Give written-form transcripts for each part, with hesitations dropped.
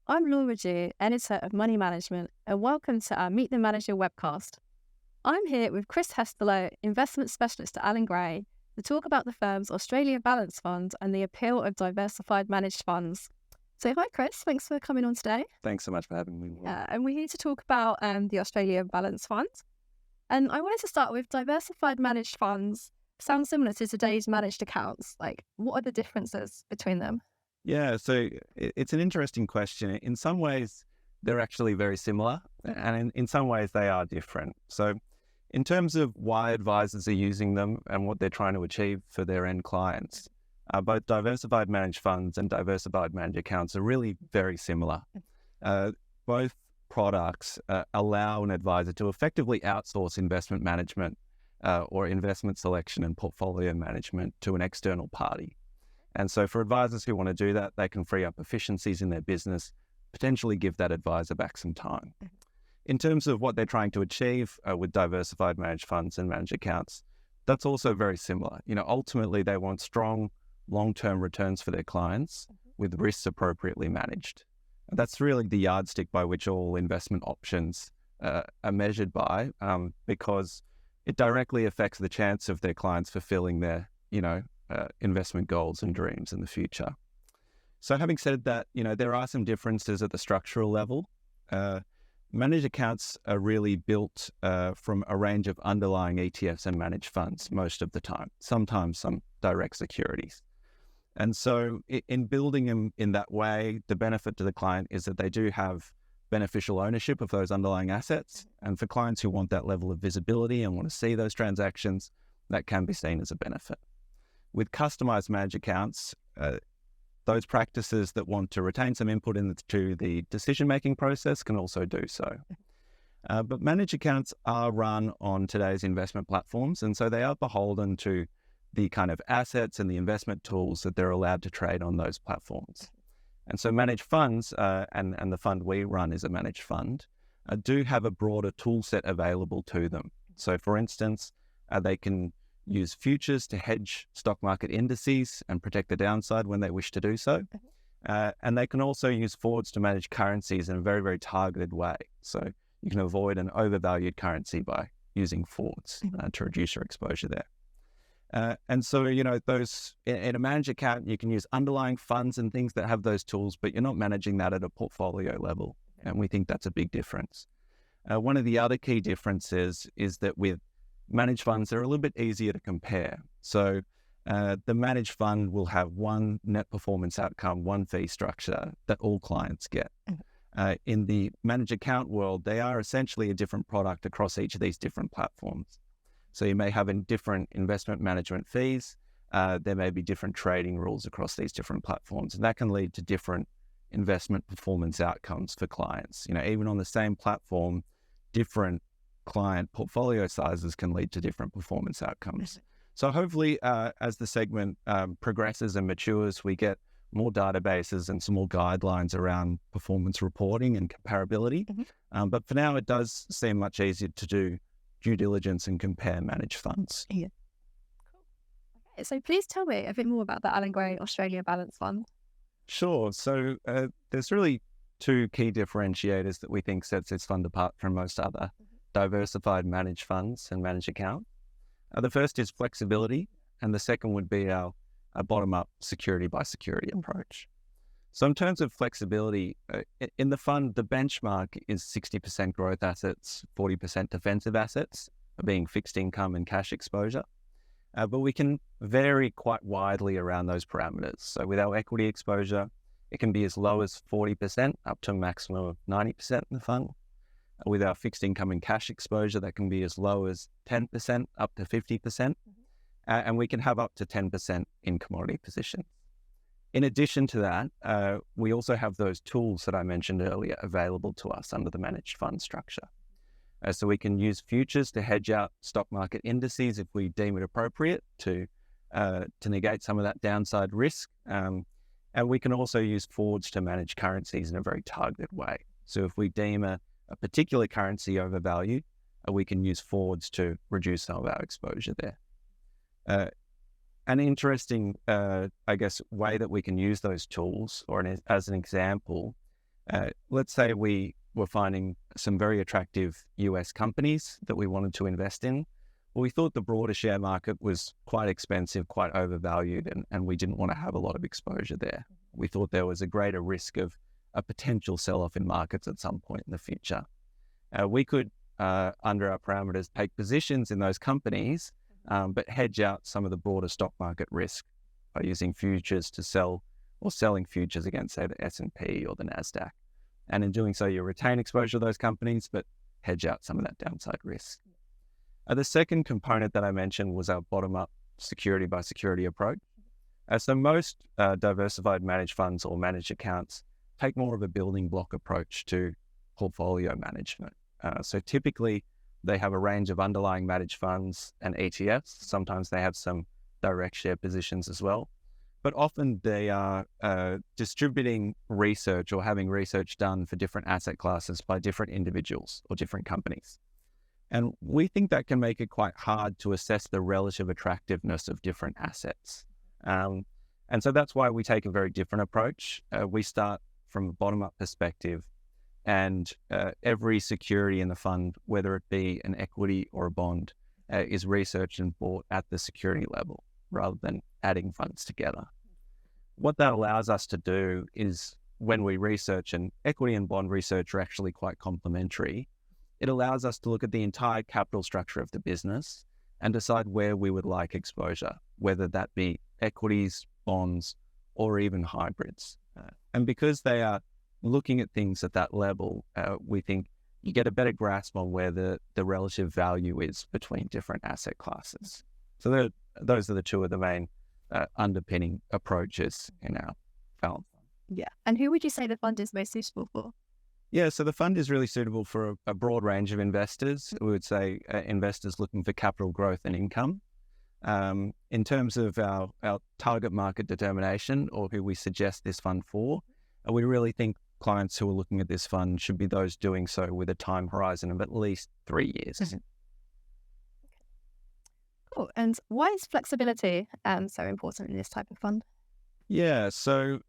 I'm Laura Jew, Editor of Money Management, and welcome to our Meet the Manager webcast. I'm here with Chris Hestelow, Investment Specialist at Allan Gray, to talk about the firm's Australia Balance Fund and the appeal of diversified managed funds. So hi Chris, thanks for coming on today. Thanks so much for having me. And we're here to talk about the Australia Balance Fund. And I wanted to start with diversified managed funds. Sounds similar to today's managed accounts. Like, what are the differences between them? Yeah, so it's an interesting question. In some ways, they're actually very similar, and in some ways, they are different. So in terms of why advisors are using them and what they're trying to achieve for their end clients, both diversified managed funds and diversified managed accounts are really very similar. Both products allow an advisor to effectively outsource investment management or investment selection and portfolio management to an external party. And so for advisors who want to do that, they can free up efficiencies in their business, potentially give that advisor back some time. In terms of what they're trying to achieve with diversified managed funds and managed accounts, that's also very similar. Ultimately, they want strong long-term returns for their clients with risks appropriately managed. And that's really the yardstick by which all investment options are measured by, because it directly affects the chance of their clients fulfilling their, investment goals and dreams in the future. So having said that, there are some differences at the structural level. Managed accounts are really built from a range of underlying ETFs and managed funds most of the time, sometimes some direct securities. And so in building them in that way, the benefit to the client is that they do have beneficial ownership of those underlying assets. And for clients who want that level of visibility and want to see those transactions, that can be seen as a benefit. With customized managed accounts, those practices that want to retain some input into the decision-making process can also do so. But managed accounts are run on today's investment platforms, and so they are beholden to the kind of assets and the investment tools that they're allowed to trade on those platforms. And so managed funds, and the fund we run is a managed fund, do have a broader tool set available to them. So for instance, they can use futures to hedge stock market indices and protect the downside when they wish to do so. And they can also use forwards to manage currencies in a very, very targeted way. So you can avoid an overvalued currency by using forwards to reduce your exposure there. And so, those in a managed account, you can use underlying funds and things that have those tools, but you're not managing that at a portfolio level. And we think that's a big difference. One of the other key differences is that with managed funds, they're a little bit easier to compare. So the managed fund will have one net performance outcome, one fee structure that all clients get. In the managed account world, they are essentially a different product across each of these different platforms. So you may have different investment management fees. There may be different trading rules across these different platforms, and that can lead to different investment performance outcomes for clients. Even on the same platform, different client portfolio sizes can lead to different performance outcomes. So hopefully, as the segment progresses and matures, we get more databases and some more guidelines around performance reporting and comparability. But for now, it does seem much easier to do due diligence and compare managed funds. Yeah. Cool. Okay, so please tell me a bit more about the Allan Gray Australia Balance Fund. Sure. So there's really two key differentiators that we think sets this fund apart from most other diversified managed funds and managed account. The first is flexibility, and the second would be our bottom-up security by security approach. So in terms of flexibility, in the fund, the benchmark is 60% growth assets, 40% defensive assets, being fixed income and cash exposure. But we can vary quite widely around those parameters. So with our equity exposure, it can be as low as 40% up to a maximum of 90% in the fund. With our fixed income and cash exposure, that can be as low as 10% up to 50%. And we can have up to 10% in commodity positions. In addition to that, we also have those tools that I mentioned earlier available to us under the managed fund structure. So we can use futures to hedge out stock market indices if we deem it appropriate to negate some of that downside risk. And we can also use forwards to manage currencies in a very targeted way. So if we deem a particular currency overvalued, we can use forwards to reduce some of our exposure there. An interesting, way that we can use those tools, or as an example, Let's say we were finding some very attractive US companies that we wanted to invest in. Well, we thought the broader share market was quite expensive, quite overvalued, and we didn't want to have a lot of exposure there. We thought there was a greater risk of a potential sell-off in markets at some point in the future. We could, under our parameters, take positions in those companies, but hedge out some of the broader stock market risk by using futures to sell or selling futures against, say, the S&P or the NASDAQ. And in doing so, you retain exposure to those companies, but hedge out some of that downside risk. The second component that I mentioned was our bottom-up security by security approach. So most diversified managed funds or managed accounts take more of a building block approach to portfolio management. So typically, they have a range of underlying managed funds and ETFs. Sometimes they have some direct share positions as well. But often they are distributing research or having research done for different asset classes by different individuals or different companies. And we think that can make it quite hard to assess the relative attractiveness of different assets. And so that's why we take a very different approach. We start from a bottom-up perspective, and every security in the fund, whether it be an equity or a bond, is researched and bought at the security level rather than adding funds together. What that allows us to do is, when we research, and equity and bond research are actually quite complementary, it allows us to look at the entire capital structure of the business and decide where we would like exposure, whether that be equities, bonds, or even hybrids. And because they are looking at things at that level, we think you get a better grasp on where the relative value is between different asset classes. So those are the two of the main underpinning approaches in our fund. Yeah. And who would you say the fund is most suitable for? Yeah, so the fund is really suitable for a broad range of investors. We would say investors looking for capital growth and income. In terms of our target market determination, or who we suggest this fund for, we really think clients who are looking at this fund should be those doing so with a time horizon of at least 3 years. Mm-hmm. Cool. And why is flexibility so important in this type of fund? Yeah, so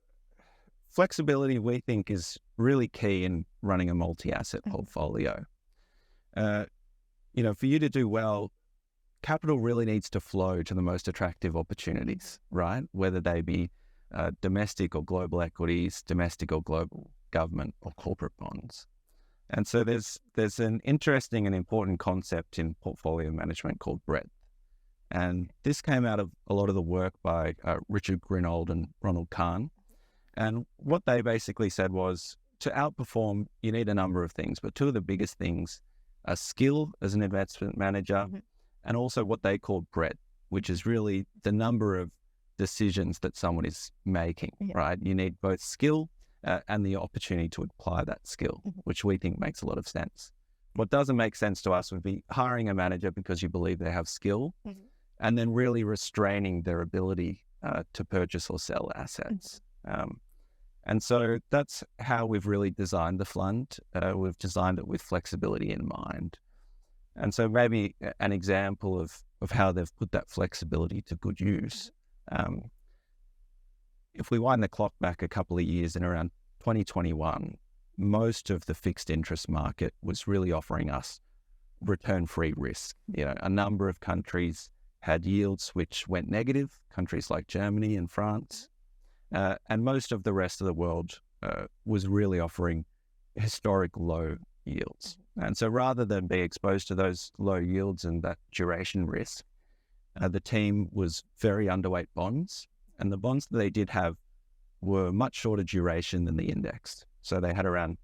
flexibility, we think, is really key in running a multi-asset portfolio. For you to do well, capital really needs to flow to the most attractive opportunities, right? Whether they be domestic or global equities, domestic or global government or corporate bonds. And so there's an interesting and important concept in portfolio management called breadth. And this came out of a lot of the work by Richard Grinold and Ronald Kahn. And what they basically said was, to outperform, you need a number of things, but two of the biggest things are skill as an investment manager, and also what they call breadth, which is really the number of decisions that someone is making, right? You need both skill and the opportunity to apply that skill, which we think makes a lot of sense. What doesn't make sense to us would be hiring a manager because you believe they have skill, and then really restraining their ability to purchase or sell assets. And so that's how we've really designed the fund. We've designed it with flexibility in mind. And so maybe an example of how they've put that flexibility to good use. If we wind the clock back a couple of years, in around 2021, most of the fixed interest market was really offering us return-free risk. A number of countries had yields which went negative, countries like Germany and France. And most of the rest of the world was really offering historic low yields. And so rather than be exposed to those low yields and that duration risk, the team was very underweight bonds. And the bonds that they did have were much shorter duration than the index. So they had around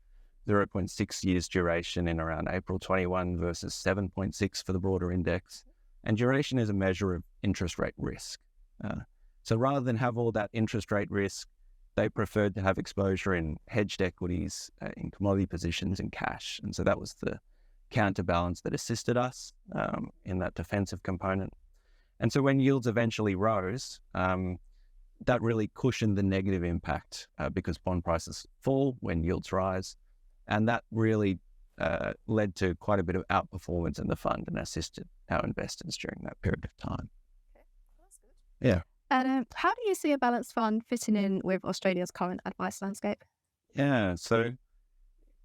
0.6 years duration in around April 21 versus 7.6 for the broader index. And duration is a measure of interest rate risk. So rather than have all that interest rate risk, they preferred to have exposure in hedged equities, in commodity positions, in cash. And so that was the counterbalance that assisted us in that defensive component. And so when yields eventually rose, that really cushioned the negative impact because bond prices fall when yields rise. And that really led to quite a bit of outperformance in the fund and assisted our investors during that period of time. Okay, that's good. Yeah. And how do you see a balanced fund fitting in with Australia's current advice landscape? Yeah. So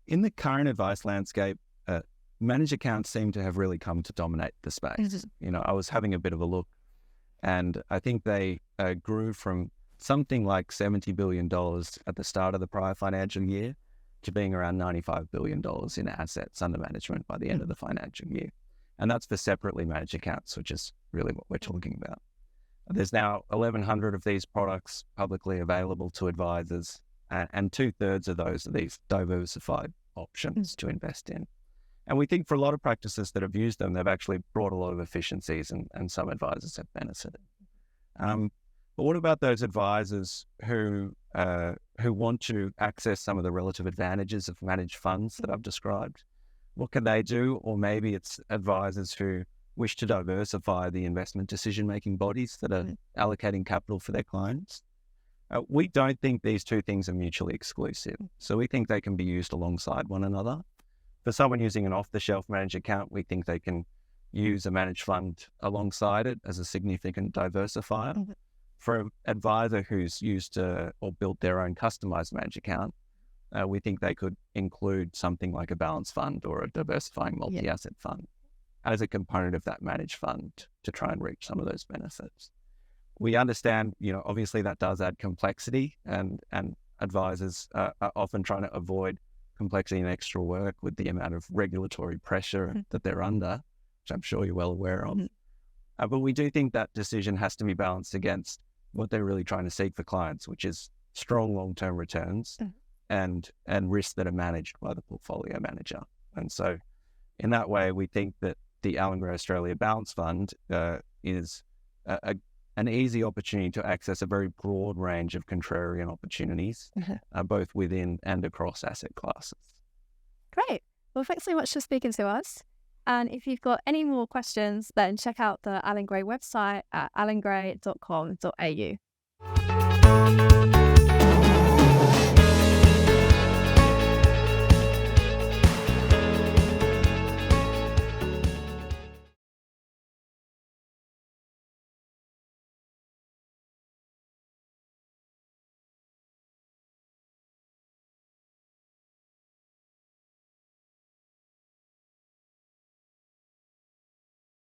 in the current advice landscape, managed accounts seem to have really come to dominate the space. I was having a bit of a look, and I think they grew from something like $70 billion at the start of the prior financial year to being around $95 billion in assets under management by the end of the financial year. And that's for separately managed accounts, which is really what we're talking about. There's now 1,100 of these products publicly available to advisors, and 2/3 of those are these diversified options to invest in. And we think for a lot of practices that have used them, they've actually brought a lot of efficiencies, and some advisors have benefited. But what about those advisors who want to access some of the relative advantages of managed funds that I've described? What can they do? Or maybe it's advisors who wish to diversify the investment decision-making bodies that are allocating capital for their clients. We don't think these two things are mutually exclusive. So we think they can be used alongside one another. For someone using an off-the-shelf managed account, we think they can use a managed fund alongside it as a significant diversifier. For an advisor who's used or built their own customized managed account, we think they could include something like a balanced fund or a diversifying multi-asset fund as a component of that managed fund to try and reach some of those benefits. We understand, obviously that does add complexity, and advisors are often trying to avoid complexity and extra work with the amount of regulatory pressure that they're under, which I'm sure you're well aware of. But we do think that decision has to be balanced against what they're really trying to seek for clients, which is strong long-term returns and risks that are managed by the portfolio manager. And so in that way, we think that the Allan Gray Australia Balance Fund is an easy opportunity to access a very broad range of contrarian opportunities, both within and across asset classes. Great. Well, thanks so much for speaking to us. And if you've got any more questions, then check out the Allan Gray website at allangray.com.au.